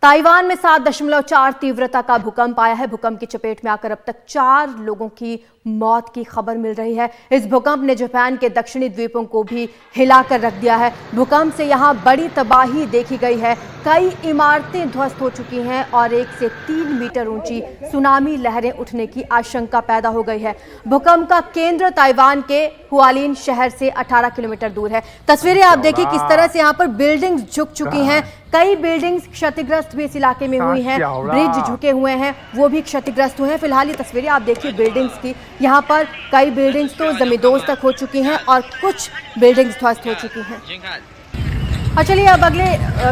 Taiwan में 7.4 तीव्रता का भूकंप आया है। भूकंप की चपेट में आकर अब तक 4 लोगों की मौत की खबर मिल रही है। इस भूकंप ने जापान के दक्षिणी द्वीपों को भी हिलाकर रख दिया है। भूकंप से यहां बड़ी तबाही देखी गई है। कई इमारतें ध्वस्त हो चुकी हैं और 1 से 3 मीटर ऊंची सुनामी लहरें उठने की आशंका पैदा हो गई है। भूकंप का केंद्र ताइवान के हुआलिन शहर से 18 किलोमीटर दूर है। तस्वीरें आप देखिए किस तरह से यहां पर बिल्डिंग्स झुक चुकी हैं। कई बिल्डिंग्स क्षतिग्रस्त भी इस इलाके में हुई हैं। ब्रिज झुके हुए हैं, वो भी क्षतिग्रस्त हुए हैं। फिलहाल ये तस्वीरें आप देखिए बिल्डिंग्स की, यहाँ पर कई बिल्डिंग्स तो जमींदोज तक हो चुकी हैं और कुछ बिल्डिंग्स ध्वस्त हो चुकी हैं। और चलिए अब अगले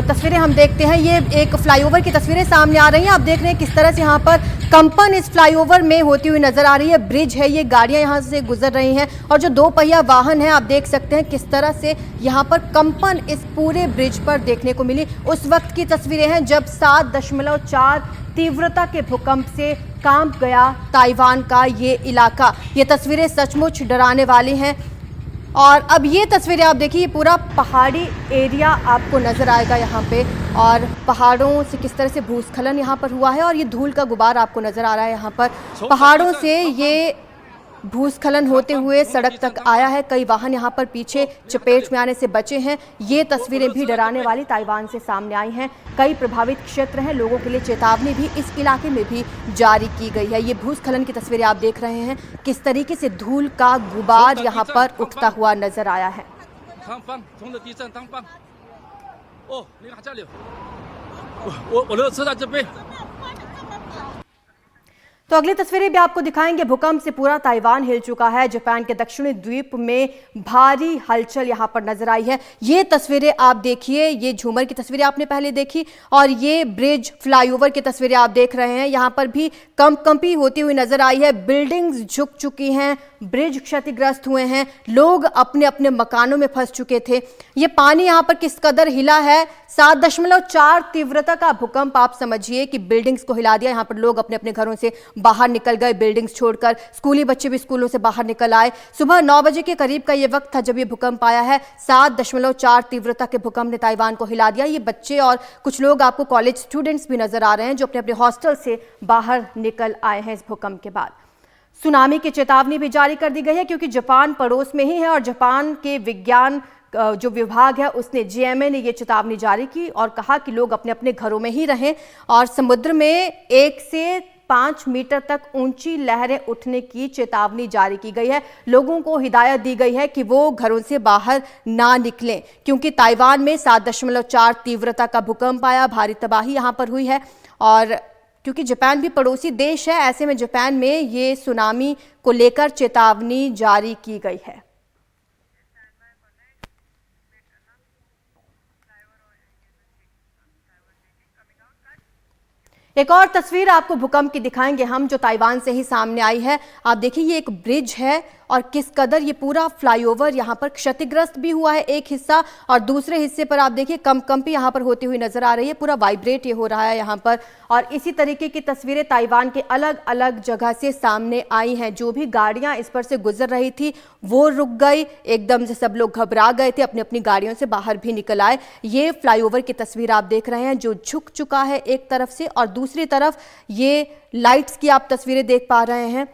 तस्वीरें हम देखते हैं। ये एक फ्लाईओवर की तस्वीरें सामने आ रही हैं। आप देख रहे हैं किस तरह से यहाँ पर कंपन इस फ्लाईओवर में होती हुई नजर आ रही है। ब्रिज है, ये गाड़ियां यहाँ से गुजर रही हैं और जो 2 पहिया वाहन है आप देख सकते हैं किस तरह से यहाँ पर कंपन इस पूरे ब्रिज पर देखने को मिली। उस वक्त की तस्वीरें हैं जब 7.4 तीव्रता के भूकंप से कांप गया ताइवान का ये इलाका। ये तस्वीरें सचमुच डराने वाली हैं। और अब ये तस्वीरें आप देखिए, ये पूरा पहाड़ी एरिया आपको नज़र आएगा यहाँ पे और पहाड़ों से किस तरह से भूस्खलन यहाँ पर हुआ है और ये धूल का गुबार आपको नज़र आ रहा है। यहाँ पर पहाड़ों से ये भूस्खलन होते हुए सड़क तक आया है। कई वाहन यहाँ पर पीछे चपेट में आने से बचे हैं। ये तस्वीरें भी डराने वाली ताइवान से सामने आई हैं। कई प्रभावित क्षेत्र हैं, लोगों के लिए चेतावनी भी इस इलाके में भी जारी की गई है। ये भूस्खलन की तस्वीरें आप देख रहे हैं किस तरीके से धूल का गुबार यहाँ पर उठता हुआ नजर आया है। तो अगली तस्वीरें भी आपको दिखाएंगे। भूकंप से पूरा ताइवान हिल चुका है। जापान के दक्षिणी द्वीप में भारी हलचल यहां पर नजर आई है। ये तस्वीरें आप देखिए, ये झूमर की तस्वीरें आपने पहले देखी और ये ब्रिज फ्लाईओवर की तस्वीरें आप देख रहे हैं। यहां पर भी कंपी होती हुई नजर आई है। बिल्डिंग्स झुक चुकी हैं, ब्रिज क्षतिग्रस्त हुए हैं, लोग अपने अपने मकानों में फंस चुके थे। ये पानी यहाँ पर किस कदर हिला है। 7.4 तीव्रता का भूकंप, आप समझिए कि बिल्डिंग्स को हिला दिया। यहाँ पर लोग अपने अपने घरों से बाहर निकल गए, बिल्डिंग्स छोड़कर। स्कूली बच्चे भी स्कूलों से बाहर निकल आए। सुबह 9 बजे के करीब का ये वक्त था जब ये भूकंप आया है। 7.4 तीव्रता के भूकंप ने ताइवान को हिला दिया। ये बच्चे और कुछ लोग आपको कॉलेज स्टूडेंट्स भी नजर आ रहे हैं जो अपने अपने हॉस्टल से बाहर निकल आए हैं इस भूकंप के बाद। सुनामी की चेतावनी भी जारी कर दी गई है क्योंकि जापान पड़ोस में ही है और जापान के विज्ञान जो विभाग है उसने जीएमए ने ये चेतावनी जारी की और कहा कि लोग अपने अपने घरों में ही रहें और समुद्र में 1 से 5 मीटर तक ऊंची लहरें उठने की चेतावनी जारी की गई है। लोगों को हिदायत दी गई है कि वो घरों से बाहर ना निकलें क्योंकि ताइवान में 7.4 तीव्रता का भूकंप आया। भारी तबाही यहां पर हुई है और क्योंकि जापान भी पड़ोसी देश है, ऐसे में जापान में ये सुनामी को लेकर चेतावनी जारी की गई है। एक और तस्वीर आपको भूकंप की दिखाएंगे हम जो ताइवान से ही सामने आई है। आप देखिए ये एक ब्रिज है और किस कदर ये पूरा फ्लाईओवर यहाँ पर क्षतिग्रस्त भी हुआ है एक हिस्सा और दूसरे हिस्से पर आप देखिए कंपी यहाँ पर होती हुई नजर आ रही है। पूरा वाइब्रेट ये हो रहा है यहाँ पर और इसी तरीके की तस्वीरें ताइवान के अलग अलग जगह से सामने आई हैं। जो भी गाड़ियां इस पर से गुजर रही थी वो रुक गई, एकदम से सब लोग घबरा गए थे, अपनी अपनी गाड़ियों से बाहर भी निकल आए। ये फ्लाईओवर की तस्वीर आप देख रहे हैं जो झुक चुका है एक तरफ से और दूसरी तरफ ये लाइट्स की आप तस्वीरें देख पा रहे हैं,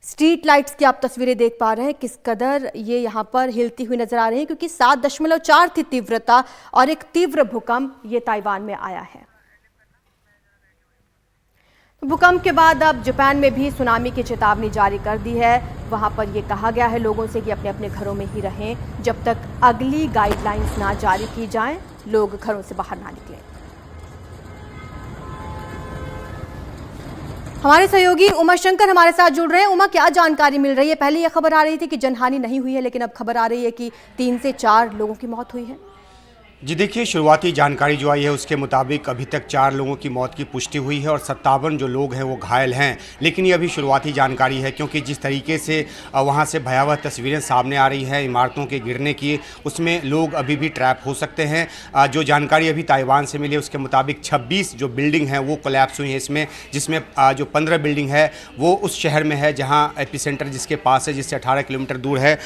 स्ट्रीट लाइट्स की आप तस्वीरें देख पा रहे हैं किस कदर ये यहाँ पर हिलती हुई नजर आ रही है क्योंकि 7.4 थी तीव्रता और एक तीव्र भूकंप ये ताइवान में आया है। भूकंप के बाद अब जापान में भी सुनामी की चेतावनी जारी कर दी है। वहां पर यह कहा गया है लोगों से कि अपने अपने घरों में ही रहें जब तक अगली गाइडलाइंस ना जारी की जाएं, लोग घरों से बाहर ना निकलें। हमारे सहयोगी उमा शंकर हमारे साथ जुड़ रहे हैं। उमा, क्या जानकारी मिल रही है? पहले यह खबर आ रही थी कि जनहानि नहीं हुई है लेकिन अब खबर आ रही है कि 3 से 4 लोगों की मौत हुई है। जी देखिए, शुरुआती जानकारी जो आई है उसके मुताबिक अभी तक 4 लोगों की मौत की पुष्टि हुई है और 57 जो लोग हैं वो घायल हैं। लेकिन ये अभी शुरुआती जानकारी है क्योंकि जिस तरीके से वहाँ से भयावह तस्वीरें सामने आ रही हैं इमारतों के गिरने की, उसमें लोग अभी भी ट्रैप हो सकते हैं। जो जानकारी अभी ताइवान से मिली है उसके मुताबिक 26 जो बिल्डिंग हैं वो कोलैप्स हुई हैं इसमें, जिसमें जो 15 बिल्डिंग है वो उस शहर में है जहाँ एपिसेंटर जिसके पास है, जिससे 18 किलोमीटर दूर है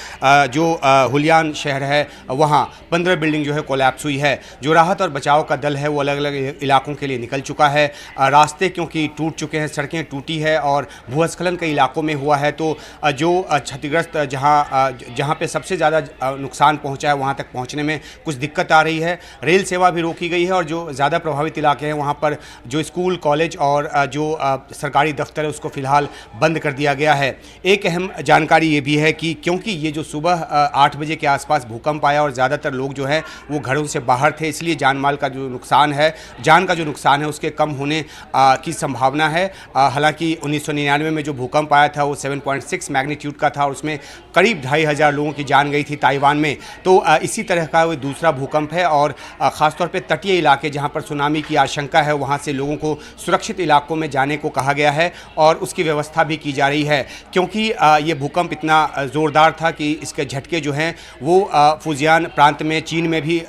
जो हुलियान शहर है, वहाँ 15 बिल्डिंग जो है कोलैप्स कोलैप्स हुई है। जो राहत और बचाव का दल है वो अलग अलग इलाकों के लिए निकल चुका है। रास्ते क्योंकि टूट चुके हैं, सड़कें टूटी है और भूस्खलन कई इलाकों में हुआ है, तो जो क्षतिग्रस्त जहाँ पे सबसे ज़्यादा नुकसान पहुँचा है वहाँ तक पहुँचने में कुछ दिक्कत आ रही है। रेल सेवा भी रोकी गई है और जो ज़्यादा प्रभावित इलाके हैं वहाँ पर जो स्कूल, कॉलेज और जो सरकारी दफ्तर है उसको फ़िलहाल बंद कर दिया गया है। एक अहम जानकारी ये भी है कि क्योंकि ये जो सुबह 8 बजे के आसपास भूकंप आया और ज़्यादातर लोग जो है वो घरों से बाहर थे, इसलिए जान का जो नुकसान है उसके कम होने की संभावना है। हालांकि 1999 में जो भूकंप आया था वो 7.6 मैग्नीट्यूड का था और उसमें करीब 2500 लोगों की जान गई थी ताइवान में। तो इसी तरह का वो दूसरा भूकंप है और ख़ासतौर पे तटीय इलाके जहां पर सुनामी की आशंका है वहां से लोगों को सुरक्षित इलाकों में जाने को कहा गया है और उसकी व्यवस्था भी की जा रही है, क्योंकि ये भूकंप इतना ज़ोरदार था कि इसके झटके जो हैं वो फुजियान प्रांत में, चीन में भी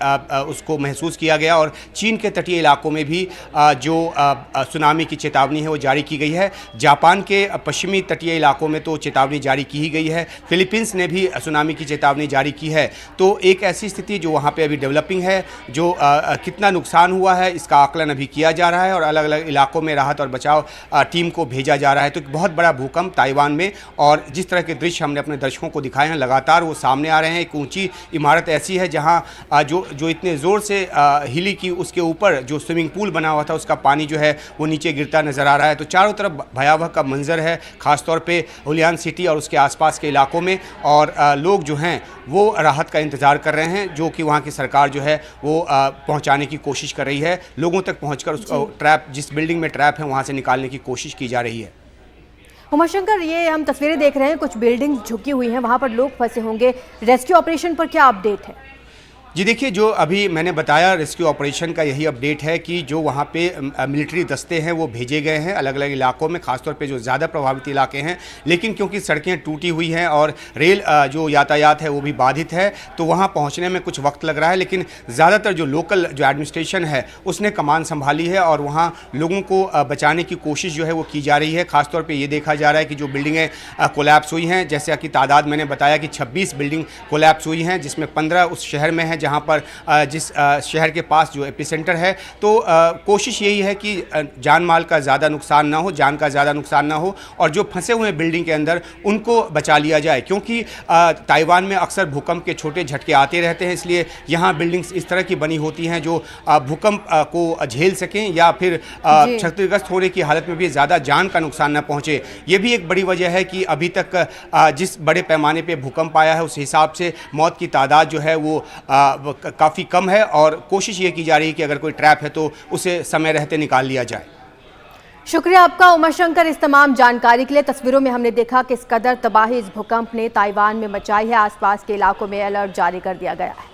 उसको महसूस किया गया और चीन के तटीय इलाकों में भी जो सुनामी की चेतावनी है वो जारी की गई है। जापान के पश्चिमी तटीय इलाकों में तो चेतावनी जारी की ही गई है। फिलीपींस ने भी सुनामी की चेतावनी जारी की है। तो एक ऐसी स्थिति जो वहाँ पे अभी डेवलपिंग है, जो कितना नुकसान हुआ है इसका आकलन अभी किया जा रहा है और अलग अलग इलाकों में राहत और बचाव टीम को भेजा जा रहा है। तो एक बहुत बड़ा भूकंप ताइवान में, और जिस तरह के दृश्य हमने अपने दर्शकों को दिखाए हैं लगातार वो सामने आ रहे हैं। एक ऊंची इमारत ऐसी है जहाँ जो इतने ज़ोर से हिली कि उसके ऊपर जो स्विमिंग पूल बना हुआ था उसका पानी जो है वो नीचे गिरता नज़र आ रहा है। तो चारों तरफ भयावह का मंजर है, ख़ासतौर पे हुलियान सिटी और उसके आसपास के इलाकों में, और लोग जो हैं वो राहत का इंतज़ार कर रहे हैं, जो कि वहाँ की सरकार जो है वो पहुँचाने की कोशिश कर रही है। लोगों तक पहुँचकर उसको ट्रैप, जिस बिल्डिंग में ट्रैप है वहाँ से निकालने की कोशिश की जा रही है। उमाशंकर, ये हम तस्वीरें देख रहे हैं, कुछ बिल्डिंग झुकी हुई हैं, वहाँ पर लोग फंसे होंगे। रेस्क्यू ऑपरेशन पर क्या अपडेट है? जी देखिए, जो अभी मैंने बताया रेस्क्यू ऑपरेशन का यही अपडेट है कि जो वहाँ पे मिलिट्री दस्ते हैं वो भेजे गए हैं अलग अलग इलाकों में, खासतौर पे जो ज़्यादा प्रभावित इलाके हैं। लेकिन क्योंकि सड़कें टूटी हुई हैं और रेल जो यातायात है वो भी बाधित है, तो वहाँ पहुँचने में कुछ वक्त लग रहा है। लेकिन ज़्यादातर जो लोकल जो एडमिनिस्ट्रेशन है उसने कमान संभाली है और वहाँ लोगों को बचाने की कोशिश जो है वो की जा रही है। खासतौर पर ये देखा जा रहा है कि जो बिल्डिंगें कोलैप्स हुई हैं, जैसे कि तादाद मैंने बताया कि 26 बिल्डिंग कोलैप्स हुई हैं, जिसमें 15 उस शहर में है जहाँ पर जिस शहर के पास जो एपिसेंटर है। तो कोशिश यही है कि जान माल का ज़्यादा नुकसान ना हो, जान का ज़्यादा नुकसान ना हो, और जो फंसे हुए बिल्डिंग के अंदर उनको बचा लिया जाए, क्योंकि ताइवान में अक्सर भूकंप के छोटे झटके आते रहते हैं। इसलिए यहाँ बिल्डिंग्स इस तरह की बनी होती हैं जो भूकंप को झेल सकें या फिर क्षतिग्रस्त होने की हालत में भी ज़्यादा जान का नुकसान ना पहुँचे। ये भी एक बड़ी वजह है कि अभी तक जिस बड़े पैमाने पर भूकंप आया है उस हिसाब से मौत की तादाद जो है वो काफ़ी कम है, और कोशिश ये की जा रही है कि अगर कोई ट्रैप है तो उसे समय रहते निकाल लिया जाए। शुक्रिया आपका उमाशंकर इस तमाम जानकारी के लिए। तस्वीरों में हमने देखा किस कदर तबाही इस भूकंप ने ताइवान में मचाई है। आसपास के इलाकों में अलर्ट जारी कर दिया गया है।